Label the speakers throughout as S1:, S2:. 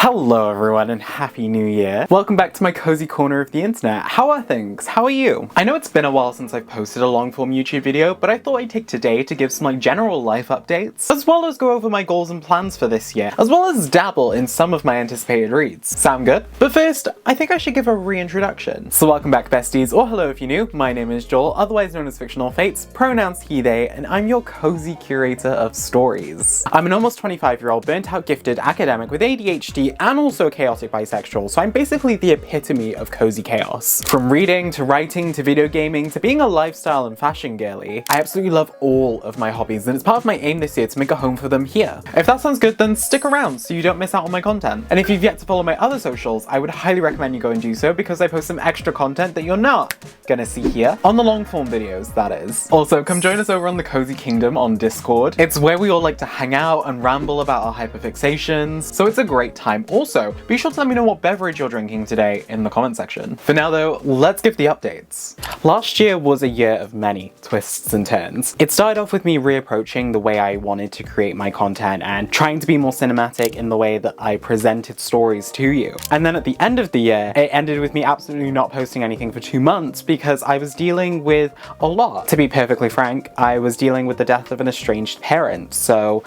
S1: Hello everyone and happy new year. Welcome back to my cozy corner of the internet. How are things? How are you? I know it's been a while since I've posted a long form YouTube video, but I thought I'd take today to give some general life updates, as well as go over my goals and plans for this year, as well as dabble in some of my anticipated reads. Sound good? But first, I think I should give a reintroduction. So welcome back besties, or hello if you're new, my name is Joel, otherwise known as fictionalfates, pronouns he, they, and I'm your cozy curator of stories. I'm an almost 25-year-old burnt out gifted academic with ADHD and also a chaotic bisexual, so I'm basically the epitome of cozy chaos. From reading, to writing, to video gaming, to being a lifestyle and fashion girly, I absolutely love all of my hobbies, and it's part of my aim this year to make a home for them here. If that sounds good, then stick around so you don't miss out on my content. And if you've yet to follow my other socials, I would highly recommend you go and do so, because I post some extra content that you're not gonna see here, on the long form videos, that is. Also, come join us over on the Cozy Kingdom on Discord. It's where we all like to hang out and ramble about our hyperfixations, so it's a great time. Also, be sure to let me know what beverage you're drinking today in the comment section. For now though, let's give the updates. Last year was a year of many twists and turns. It started off with me reapproaching the way I wanted to create my content and trying to be more cinematic in the way that I presented stories to you. And then at the end of the year, it ended with me absolutely not posting anything for 2 months because I was dealing with a lot. To be perfectly frank, I was dealing with the death of an estranged parent, so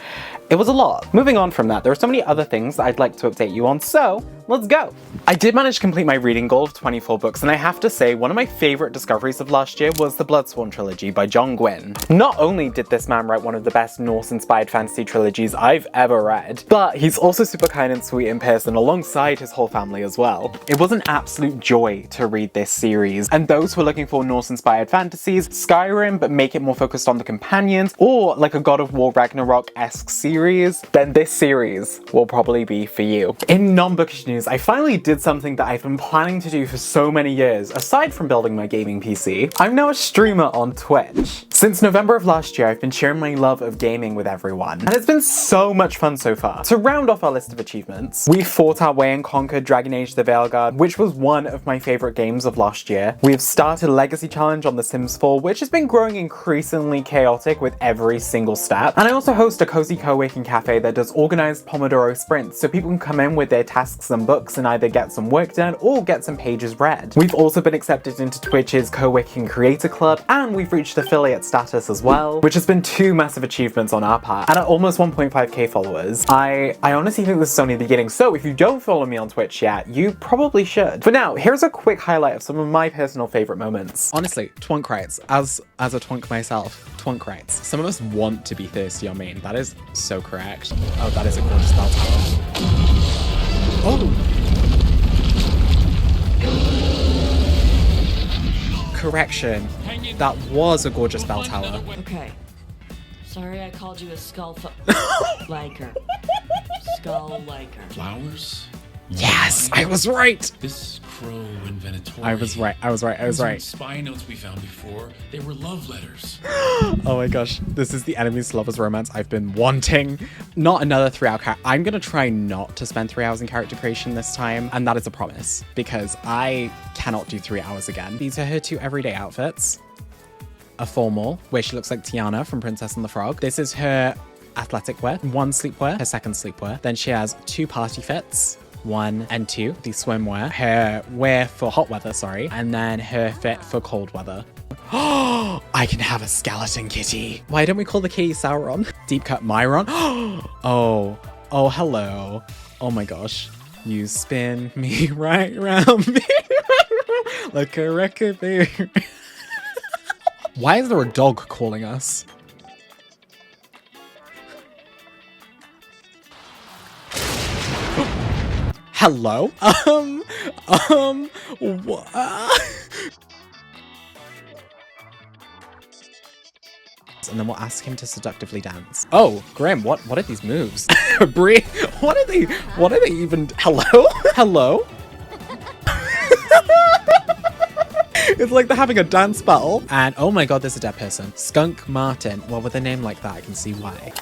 S1: it was a lot. Moving on from that, there are so many other things that I'd like to update you on, so let's go. I did manage to complete my reading goal of 24 books, and I have to say one of my favorite discoveries of last year was the Bloodsworn trilogy by John Gwynne. Not only did this man write one of the best Norse-inspired fantasy trilogies I've ever read, but he's also super kind and sweet in person alongside his whole family as well. It was an absolute joy to read this series, and those who are looking for Norse-inspired fantasies, Skyrim, but make it more focused on the companions, or like a God of War Ragnarok-esque series, then this series will probably be for you. In non-bookish news, I finally did something that I've been planning to do for so many years. Aside from building my gaming PC, I'm now a streamer on Twitch. Since November of last year, I've been sharing my love of gaming with everyone, and it's been so much fun so far. To round off our list of achievements, we fought our way and conquered Dragon Age the Veilguard, which was one of my favorite games of last year. We've started a legacy challenge on The Sims 4, which has been growing increasingly chaotic with every single step. And I also host a cozy co-working cafe that does organized Pomodoro sprints, so people can come in with their tasks and books and either get some work done or get some pages read. We've also been accepted into Twitch's co-working creator club, and we've reached affiliate status as well, which has been 2 massive achievements on our part. And at almost 1.5k followers, I honestly think this is only the beginning, so if you don't follow me on Twitch yet, you probably should. For now, here's a quick highlight of some of my personal favorite moments. Honestly, twonk rights. As a twonk myself, twonk rights. Some of us want to be thirsty on main. That is so correct. Oh, that is a gorgeous bell tower. Oh! Correction. That was a gorgeous bell tower.
S2: Okay. Sorry I called you a liker. Skull liker.
S3: Flowers?
S1: Yes, I was right!
S3: This crow invented toy.
S1: I was right.
S3: Spy notes we found before, they were love letters.
S1: Oh my gosh, this is the enemies to lovers romance I've been wanting. Not another 3-hour I'm gonna try not to spend 3 hours in character creation this time, and that is a promise, because I cannot do 3 hours again. These are her 2 everyday outfits. A formal, where she looks like Tiana from Princess and the Frog. This is her athletic wear, 1 sleepwear, her 2nd sleepwear. Then she has 2 party fits. 1 and 2, the swimwear, her wear for hot weather, sorry, and then her fit for cold weather. Oh, I can have a skeleton kitty. Why don't we call the kitty Sauron? Deep cut Myron. Oh, hello. Oh my gosh. You spin me right round me like a record beer. Why is there a dog calling us? Hello? What? And then we'll ask him to seductively dance. Oh, Graham, what are these moves? Brie, what are they even? Hello? Hello? It's like they're having a dance battle. And oh my god, there's a dead person. Skunk Martin. Well, with a name like that, I can see why.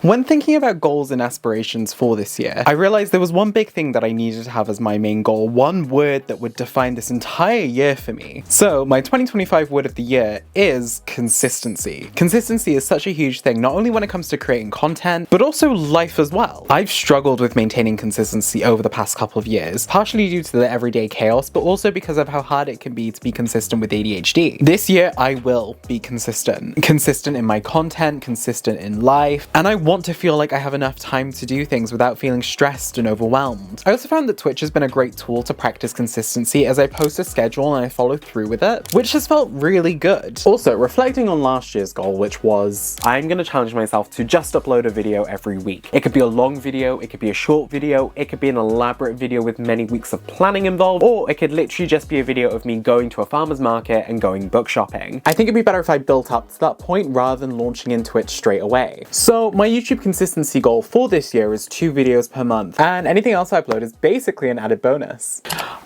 S1: When thinking about goals and aspirations for this year, I realized there was one big thing that I needed to have as my main goal, one word that would define this entire year for me. So my 2025 word of the year is consistency. Consistency is such a huge thing, not only when it comes to creating content, but also life as well. I've struggled with maintaining consistency over the past couple of years, partially due to the everyday chaos, but also because of how hard it can be to be consistent with ADHD. This year, I will be consistent. Consistent in my content, consistent in life, and I want to feel like I have enough time to do things without feeling stressed and overwhelmed. I also found that Twitch has been a great tool to practice consistency as I post a schedule and I follow through with it, which has felt really good. Also, reflecting on last year's goal, which was, I'm gonna challenge myself to just upload a video every week. It could be a long video, it could be a short video, it could be an elaborate video with many weeks of planning involved, or it could literally just be a video of me going to a farmer's market and going book shopping. I think it'd be better if I built up to that point rather than launching into it straight away. So my YouTube consistency goal for this year is 2 videos per month, and anything else I upload is basically an added bonus.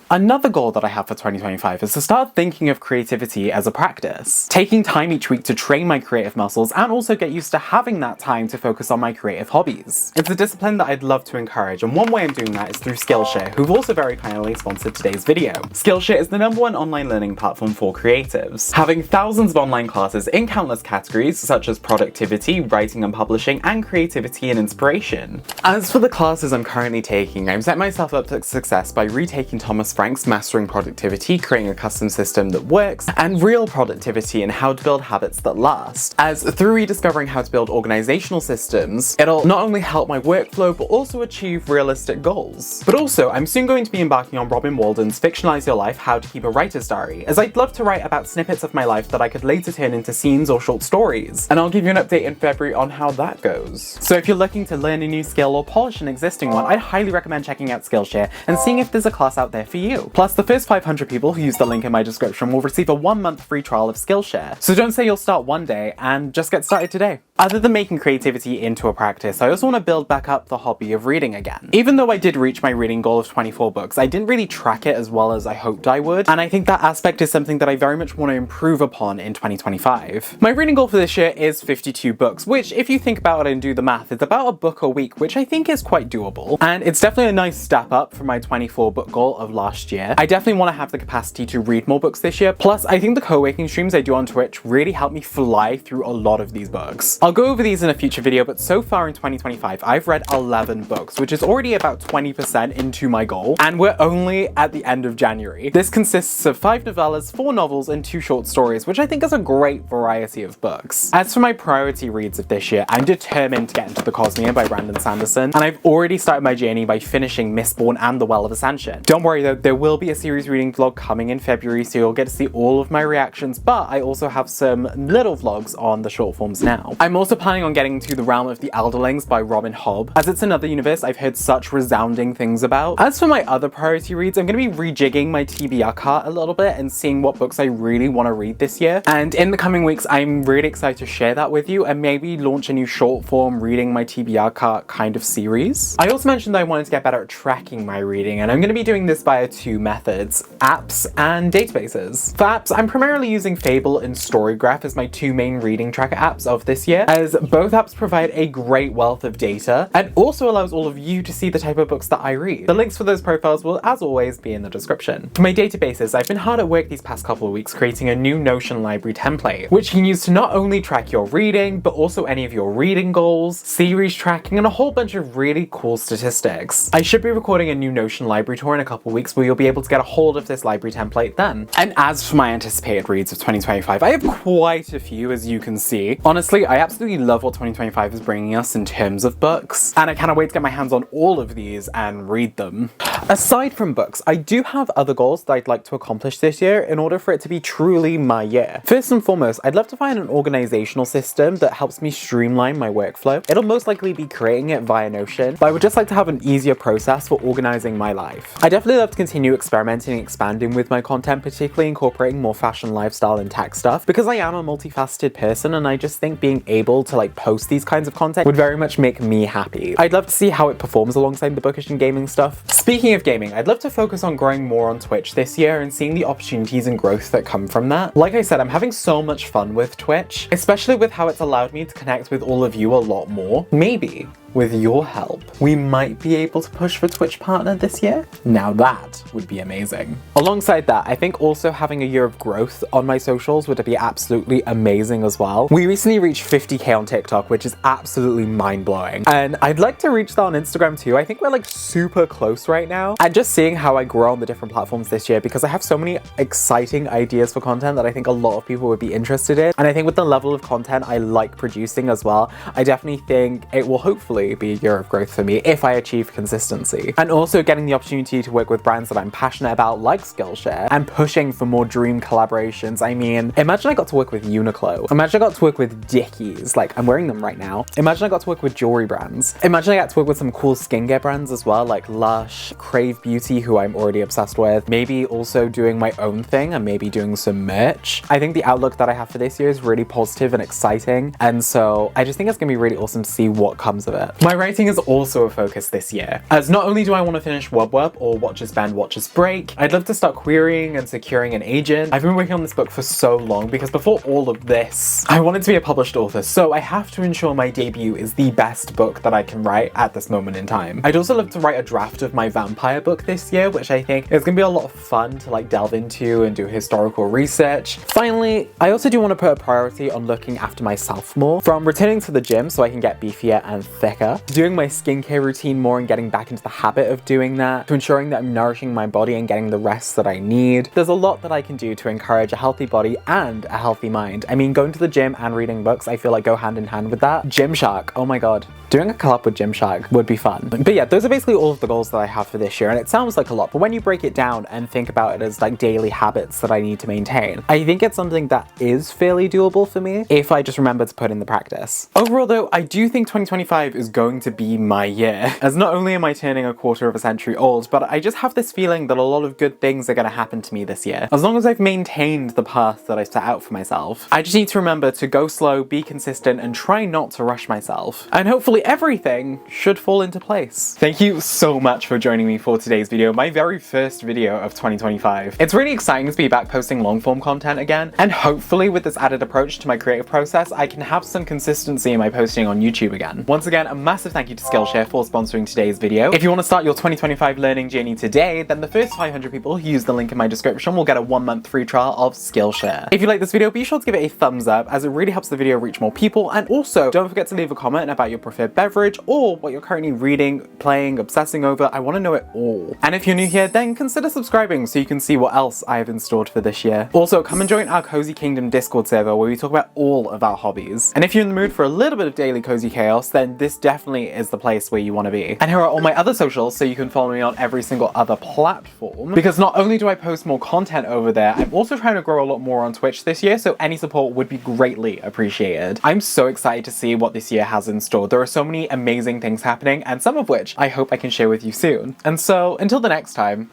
S1: Another goal that I have for 2025 is to start thinking of creativity as a practice. Taking time each week to train my creative muscles and also get used to having that time to focus on my creative hobbies. It's a discipline that I'd love to encourage, and one way I'm doing that is through Skillshare, who've also very kindly sponsored today's video. Skillshare is the #1 online learning platform for creatives, having thousands of online classes in countless categories such as productivity, writing and publishing, and creativity and inspiration. As for the classes I'm currently taking, I'm setting myself up for success by retaking Thomas Frank's Mastering Productivity, creating a custom system that works, and Real Productivity and how to build habits that last. As through rediscovering how to build organizational systems, it'll not only help my workflow but also achieve realistic goals. But also, I'm soon going to be embarking on Robin Walden's Fictionalize Your Life, How to Keep a Writer's Diary, as I'd love to write about snippets of my life that I could later turn into scenes or short stories. And I'll give you an update in February on how that goes. So if you're looking to learn a new skill or polish an existing one, I'd highly recommend checking out Skillshare and seeing if there's a class out there for you. Plus, the first 500 people who use the link in my description will receive a 1-month free trial of Skillshare. So don't say you'll start one day, and just get started today. Other than making creativity into a practice, I also want to build back up the hobby of reading again. Even though I did reach my reading goal of 24 books, I didn't really track it as well as I hoped I would, and I think that aspect is something that I very much want to improve upon in 2025. My reading goal for this year is 52 books, which, if you think about it and do the math, is about a book a week, which I think is quite doable. And it's definitely a nice step up from my 24 book goal of last year. I definitely want to have the capacity to read more books this year, plus I think the co-working streams I do on Twitch really help me fly through a lot of these books. I'll go over these in a future video, but so far in 2025, I've read 11 books, which is already about 20% into my goal, and we're only at the end of January. This consists of 5 novellas, 4 novels, and 2 short stories, which I think is a great variety of books. As for my priority reads of this year, I'm determined to get into The Cosmere by Brandon Sanderson, and I've already started my journey by finishing Mistborn and The Well of Ascension. Don't worry though, there will be a series reading vlog coming in February, so you'll get to see all of my reactions, but I also have some little vlogs on the short forms now. I'm also planning on getting to The Realm of the Elderlings by Robin Hobb, as it's another universe I've heard such resounding things about. As for my other priority reads, I'm going to be rejigging my TBR cart a little bit and seeing what books I really want to read this year, and in the coming weeks I'm really excited to share that with you and maybe launch a new short form reading my TBR cart kind of series. I also mentioned that I wanted to get better at tracking my reading, and I'm going to be doing this via 2 methods: apps and databases. For apps, I'm primarily using Fable and Storygraph as my 2 main reading tracker apps of this year, as both apps provide a great wealth of data and also allows all of you to see the type of books that I read. The links for those profiles will, as always, be in the description. For my databases, I've been hard at work these past couple of weeks creating a new Notion library template, which you can use to not only track your reading, but also any of your reading goals, series tracking, and a whole bunch of really cool statistics. I should be recording a new Notion library tour in a couple of weeks where you'll be able to get a hold of this library template then. And as for my anticipated reads of 2025, I have quite a few, as you can see. Honestly, I absolutely love what 2025 is bringing us in terms of books, and I cannot wait to get my hands on all of these and read them. Aside from books, I do have other goals that I'd like to accomplish this year in order for it to be truly my year. First and foremost, I'd love to find an organizational system that helps me streamline my workflow. It'll most likely be creating it via Notion, but I would just like to have an easier process for organizing my life. I definitely love to continue experimenting and expanding with my content, particularly incorporating more fashion, lifestyle, and tech stuff, because I am a multifaceted person, and I just think being able able to like post these kinds of content would very much make me happy. I'd love to see how it performs alongside the bookish and gaming stuff. Speaking of gaming, I'd love to focus on growing more on Twitch this year and seeing the opportunities and growth that come from that. Like I said, I'm having so much fun with Twitch, especially with how it's allowed me to connect with all of you a lot more. Maybe with your help, we might be able to push for Twitch partner this year. Now that would be amazing. Alongside that, I think also having a year of growth on my socials would be absolutely amazing as well. We recently reached 50k on TikTok, which is absolutely mind-blowing. And I'd like to reach that on Instagram too. I think we're like super close right now. And just seeing how I grow on the different platforms this year, because I have so many exciting ideas for content that I think a lot of people would be interested in. And I think with the level of content I like producing as well, I definitely think it will hopefully be a year of growth for me if I achieve consistency. And also getting the opportunity to work with brands that I'm passionate about like Skillshare and pushing for more dream collaborations. I mean, imagine I got to work with Uniqlo. Imagine I got to work with Dickies, like I'm wearing them right now. Imagine I got to work with jewelry brands. Imagine I got to work with some cool skincare brands as well, like Lush, Crave Beauty, who I'm already obsessed with. Maybe also doing my own thing and maybe doing some merch. I think the outlook that I have for this year is really positive and exciting. And so I just think it's gonna be really awesome to see what comes of it. My writing is also a focus this year, as not only do I want to finish Wub Wub or Watchers Band Watchers Break, I'd love to start querying and securing an agent. I've been working on this book for so long because before all of this, I wanted to be a published author, so I have to ensure my debut is the best book that I can write at this moment in time. I'd also love to write a draft of my vampire book this year, which I think is going to be a lot of fun to like delve into and do historical research. Finally, I also do want to put a priority on looking after myself more, from returning to the gym so I can get beefier and thicker, doing my skincare routine more and getting back into the habit of doing that, to ensuring that I'm nourishing my body and getting the rest that I need. There's a lot that I can do to encourage a healthy body and a healthy mind. I mean, going to the gym and reading books, I feel like go hand in hand with that. Gymshark, oh my god. Doing a collab with Gymshark would be fun. But yeah, those are basically all of the goals that I have for this year, and it sounds like a lot, but when you break it down and think about it as like daily habits that I need to maintain, I think it's something that is fairly doable for me if I just remember to put in the practice. Overall though, I do think 2025 is going to be my year, as not only am I turning a quarter of a century old, but I just have this feeling that a lot of good things are going to happen to me this year, as long as I've maintained the path that I set out for myself. I just need to remember to go slow, be consistent, and try not to rush myself. And hopefully everything should fall into place. Thank you so much for joining me for today's video, my very first video of 2025. It's really exciting to be back posting long form content again, and hopefully with this added approach to my creative process, I can have some consistency in my posting on YouTube again. Once again, a massive thank you to Skillshare for sponsoring today's video. If you want to start your 2025 learning journey today, then the first 500 people who use the link in my description will get a 1-month free trial of Skillshare. If you like this video, be sure to give it a thumbs up, as it really helps the video reach more people, and also don't forget to leave a comment about your preferred beverage or what you're currently reading, playing, obsessing over. I want to know it all. And if you're new here, then consider subscribing so you can see what else I have in store for this year. Also, come and join our Cozy Kingdom Discord server where we talk about all of our hobbies. And if you're in the mood for a little bit of daily cozy chaos, then this definitely is the place where you want to be. And here are all my other socials so you can follow me on every single other platform, because not only do I post more content over there, I'm also trying to grow a lot more on Twitch this year, so any support would be greatly appreciated. I'm so excited to see what this year has in store. There are so many amazing things happening, and some of which I hope I can share with you soon. And so until the next time,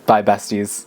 S1: bye besties.